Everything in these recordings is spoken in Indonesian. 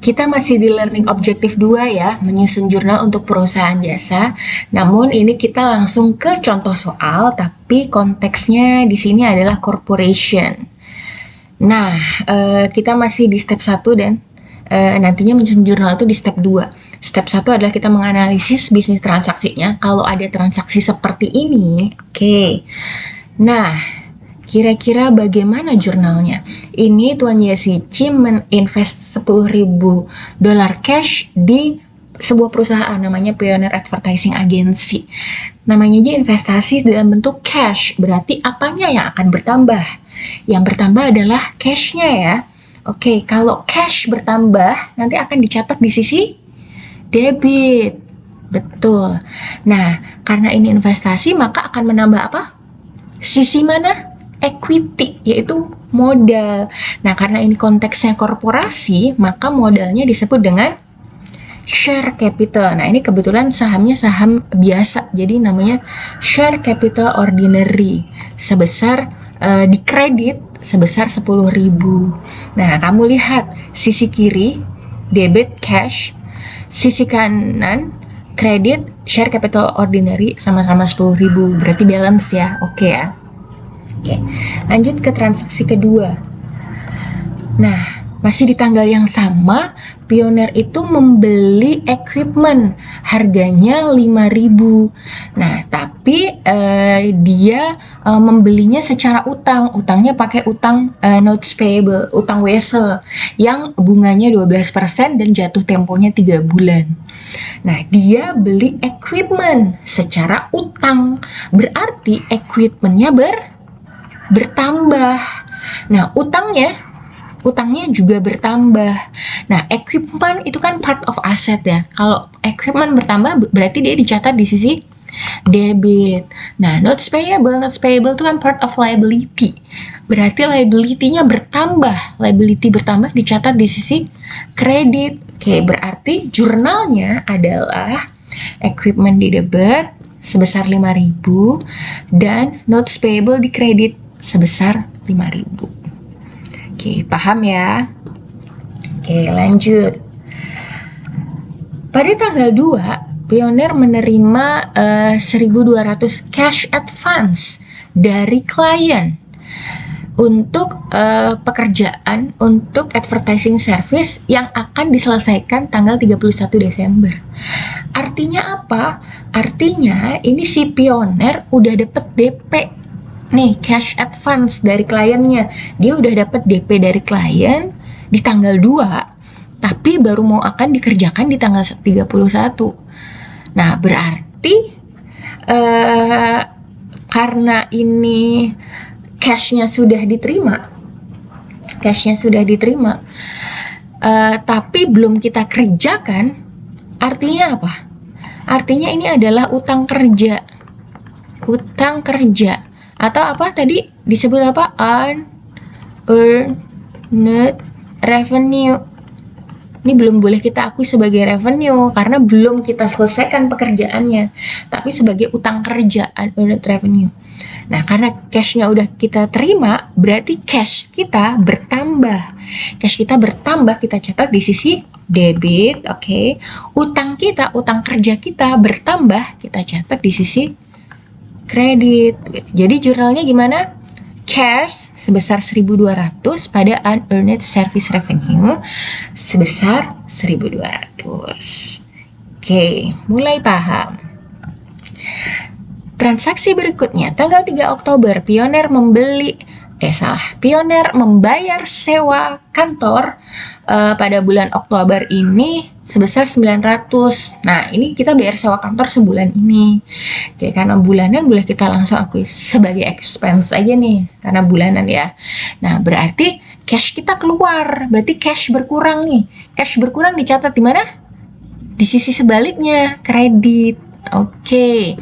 Kita masih di learning objektif 2 ya, menyusun jurnal untuk perusahaan jasa. Namun ini kita langsung ke contoh soal, tapi konteksnya di sini adalah corporation. Nah, kita masih di step 1 dan nantinya menyusun jurnal itu di step 2. Step 1 adalah kita menganalisis bisnis transaksinya. Kalau ada transaksi seperti ini, oke. Nah, kira-kira bagaimana jurnalnya? Ini Tuan Yesici meninvest $10.000 cash di sebuah perusahaan namanya Pioneer Advertising Agency. Namanya aja investasi dalam bentuk cash, berarti apanya yang akan bertambah? Yang bertambah adalah cash-nya ya. Oke, kalau cash bertambah, nanti akan dicatat di sisi debit. Betul. Nah, karena ini investasi, maka akan menambah apa? Sisi mana? Equity, yaitu modal. Nah, karena ini konteksnya korporasi, maka modalnya disebut dengan share capital. Nah, ini kebetulan sahamnya saham biasa, jadi namanya share capital ordinary, sebesar di kredit sebesar 10.000. Nah, kamu lihat sisi kiri debit cash, sisi kanan kredit share capital ordinary, sama-sama 10.000, berarti balance ya. Oke ya. Oke, lanjut ke transaksi kedua. Nah, masih di tanggal yang sama, Pioneer itu membeli equipment, harganya 5.000. Nah, tapi dia membelinya secara utang. Utangnya pakai utang notes payable, utang wesel, yang bunganya 12% dan jatuh temponya 3 bulan. Nah, dia beli equipment secara utang, berarti equipmentnya bertambah. Nah, utangnya juga bertambah. Nah, equipment itu kan part of asset ya. Kalau equipment bertambah berarti dia dicatat di sisi debit. Nah, notes payable itu kan part of liability. Berarti liability-nya bertambah. Liability bertambah dicatat di sisi kredit. Oke, berarti jurnalnya adalah equipment di debit sebesar 5.000 dan notes payable di kredit sebesar 5.000. Oke, paham ya? Oke, lanjut. Pada tanggal 2, Pioneer menerima 1.200 cash advance dari klien untuk pekerjaan untuk advertising service yang akan diselesaikan tanggal 31 Desember. Artinya apa? Artinya ini si Pioneer udah dapet DP nih, cash advance dari kliennya. Dia udah dapat DP dari klien di tanggal 2, tapi baru mau akan dikerjakan di tanggal 31. Nah, berarti karena ini cashnya sudah diterima, tapi belum kita kerjakan, artinya apa? Artinya ini adalah utang kerja. Atau apa tadi disebut apa? Unearned revenue. Ini belum boleh kita akui sebagai revenue karena belum kita selesaikan pekerjaannya, tapi sebagai utang kerja, unearned revenue. Nah, karena cash-nya udah kita terima, berarti cash kita bertambah. Cash kita bertambah, kita catat di sisi debit, oke. Utang kerja kita bertambah, kita catat di sisi kredit. Jadi jurnalnya gimana? Cash sebesar 1.200 pada unearned service revenue sebesar 1.200. Oke, mulai paham. Transaksi berikutnya, tanggal 3 Oktober, Pioneer membayar sewa kantor pada bulan Oktober ini sebesar 900. Nah, ini kita bayar sewa kantor sebulan ini. Oke, karena bulanan boleh kita langsung akui sebagai expense aja nih, karena bulanan ya. Nah, berarti cash kita keluar, berarti cash berkurang nih. Cash berkurang dicatat di mana? Di sisi sebaliknya, kredit. Oke.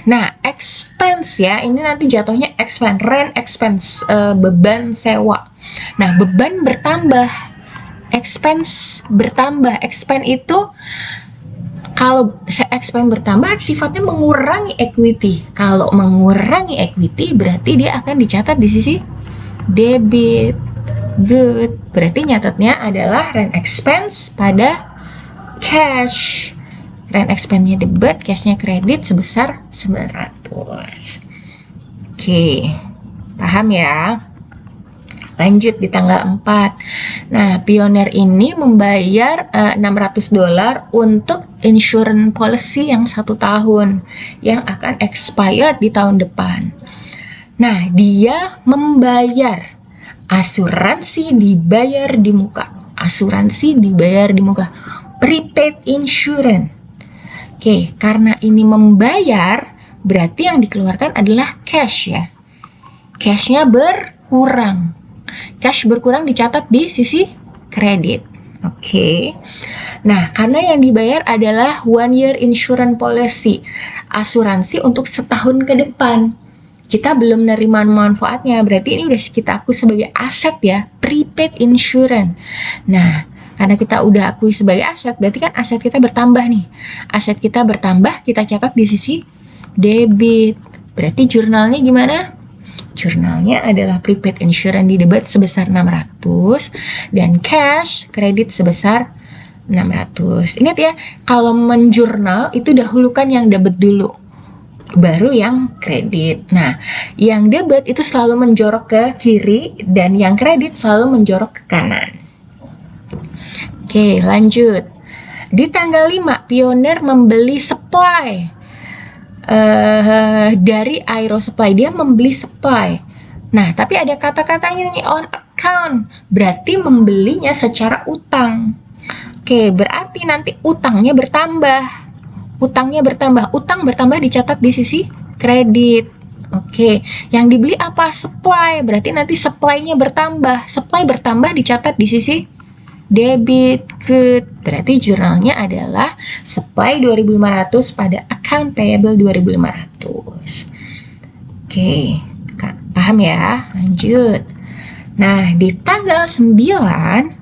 Nah, expense ya, ini nanti jatuhnya expense, rent expense, beban sewa. Nah, beban bertambah, expense bertambah. Expense itu kalau expense bertambah sifatnya mengurangi equity. Kalau mengurangi equity berarti dia akan dicatat di sisi debit. good. Berarti nyatetnya adalah rent expense pada cash. Rent expense-nya debit, cash-nya kredit sebesar 900. Oke, paham ya? Lanjut di tanggal 4. Nah, Pioneer ini membayar $600 untuk insurance policy yang 1 tahun yang akan expired di tahun depan. Nah, dia membayar asuransi dibayar di muka. Asuransi dibayar di muka. Prepaid insurance. Oke, karena ini membayar, berarti yang dikeluarkan adalah cash ya. Cash-nya berkurang. Cash berkurang dicatat di sisi kredit. Oke. Nah, karena yang dibayar adalah 1 year insurance policy. Asuransi untuk setahun ke depan. Kita belum menerima manfaatnya, berarti ini udah kita akui sebagai aset ya, prepaid insurance. Nah, karena kita udah akui sebagai aset, berarti kan aset kita bertambah nih. Aset kita bertambah, kita catat di sisi debit. Berarti jurnalnya gimana? Jurnalnya adalah prepaid insurance di debit sebesar 600 dan cash kredit sebesar 600. Ingat ya, kalau menjurnal itu dahulukan yang debit dulu, baru yang kredit. Nah, yang debit itu selalu menjorok ke kiri dan yang kredit selalu menjorok ke kanan. Oke, lanjut. Di tanggal 5, Pioneer membeli supply dari Aero Supply. Dia membeli supply. Nah, tapi ada kata-katanya nih, on account. Berarti membelinya secara utang. Oke, berarti nanti utangnya bertambah. Utangnya bertambah. Utang bertambah dicatat di sisi kredit. Oke, yang dibeli apa? Supply. Berarti nanti supply-nya bertambah. Supply bertambah dicatat di sisi debit. Good. Berarti jurnalnya adalah supply 2.500 pada account payable 2.500. Oke, paham ya? Lanjut. Nah, di tanggal 9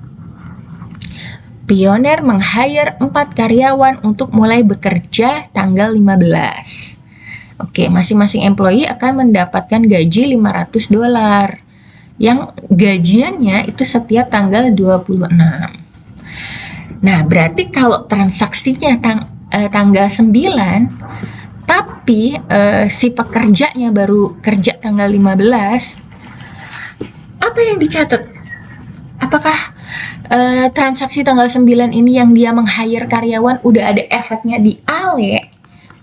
Pioneer meng-hire 4 karyawan untuk mulai bekerja tanggal 15. Oke, masing-masing employee akan mendapatkan gaji $500 yang gajiannya itu setiap tanggal 26. Nah, berarti kalau transaksinya tanggal 9, tapi si pekerjanya baru kerja tanggal 15, apa yang dicatat? Apakah transaksi tanggal 9 ini yang dia meng-hire karyawan udah ada efeknya di ALE?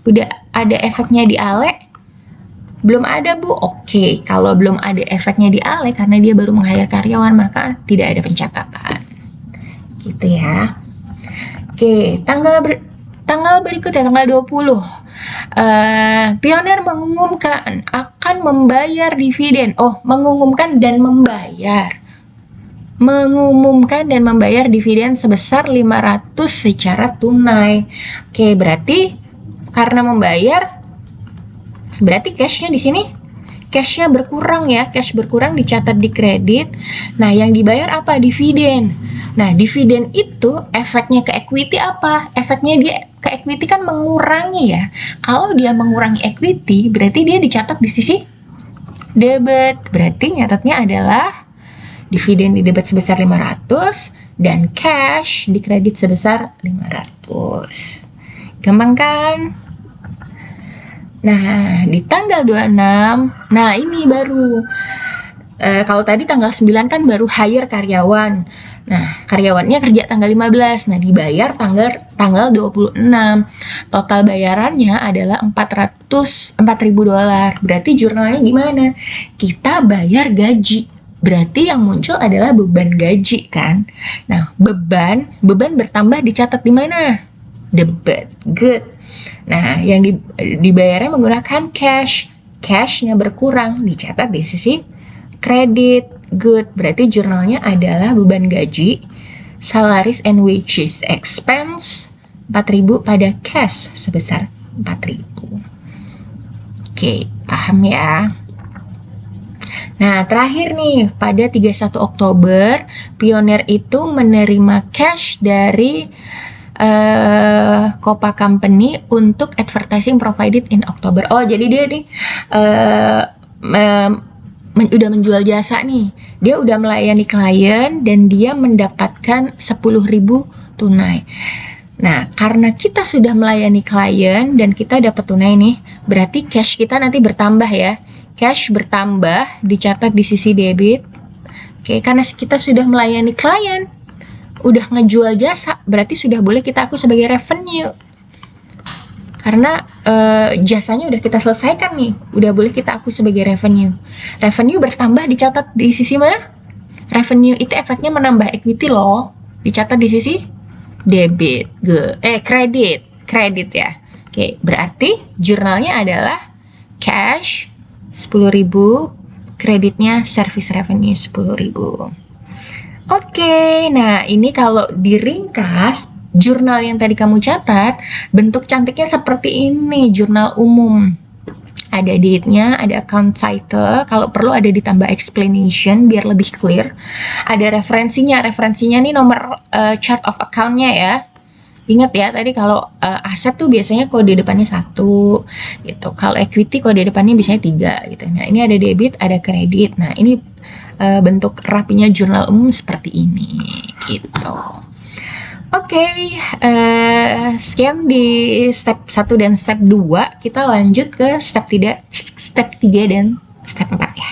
Udah ada efeknya di ALE? Belum ada, Bu. Oke, kalau belum ada efeknya di ALE karena dia baru meng-hire karyawan, maka tidak ada pencatatan. Gitu ya. Oke, tanggal berikutnya, tanggal 20. Pioneer mengumumkan akan membayar dividen. Oh, mengumumkan dan membayar. Mengumumkan dan membayar dividen sebesar 500 secara tunai. Oke, berarti karena membayar, berarti cashnya di sini, cashnya berkurang ya, cash berkurang dicatat di kredit. Nah, yang dibayar apa? Dividen. Nah, dividen itu efeknya ke equity apa? Efeknya dia ke equity kan mengurangi ya. Kalau dia mengurangi equity, berarti dia dicatat di sisi debit. Berarti nyatatnya adalah dividen di debit sebesar 500 dan cash di kredit sebesar 500. Gampang kan? Nah, di tanggal 26, nah ini baru, kalau tadi tanggal 9 kan baru hire karyawan. Nah, karyawannya kerja tanggal 15, nah dibayar tanggal 26. Total bayarannya adalah $4.000. Berarti jurnalnya gimana? Kita bayar gaji. Berarti yang muncul adalah beban gaji kan? Nah, beban bertambah dicatat di mana? Debit. Good. Nah, yang dibayarnya menggunakan cash. Cash-nya berkurang, dicatat di sisi kredit. Good. Berarti jurnalnya adalah beban gaji, salaries and wages expense 4.000 pada cash sebesar 4.000. Oke, paham ya? Nah, terakhir nih, pada 31 Oktober, Pioneer itu menerima cash dari Copa Company untuk advertising provided in October. Oh, jadi dia nih udah menjual jasa nih. Dia udah melayani klien dan dia mendapatkan 10.000 tunai. Nah, karena kita sudah melayani klien dan kita dapat tunai nih, berarti cash kita nanti bertambah ya. Cash bertambah, dicatat di sisi debit. Oke, karena kita sudah melayani klien, udah ngejual jasa, berarti sudah boleh kita akui sebagai revenue. Karena jasanya udah kita selesaikan nih, udah boleh kita akui sebagai revenue. Revenue bertambah dicatat di sisi mana? Revenue itu efeknya menambah equity loh, dicatat di sisi debit. Kredit ya. Oke, berarti jurnalnya adalah cash 10.000, kreditnya service revenue 10.000. Oke, nah ini kalau diringkas, jurnal yang tadi kamu catat, bentuk cantiknya seperti ini, jurnal umum. Ada date-nya, ada account title, kalau perlu ada ditambah explanation biar lebih clear. Ada referensinya nih nomor chart of account-nya ya. Ingat ya, tadi kalau aset tuh biasanya kode depannya 1 gitu. Kalau equity kode depannya biasanya 3 gitu. Nah, ini ada debit, ada kredit. Nah, ini bentuk rapinya jurnal umum seperti ini gitu. Oke, sekian di step 1 dan step 2. Kita lanjut ke step 3 dan step 4 ya.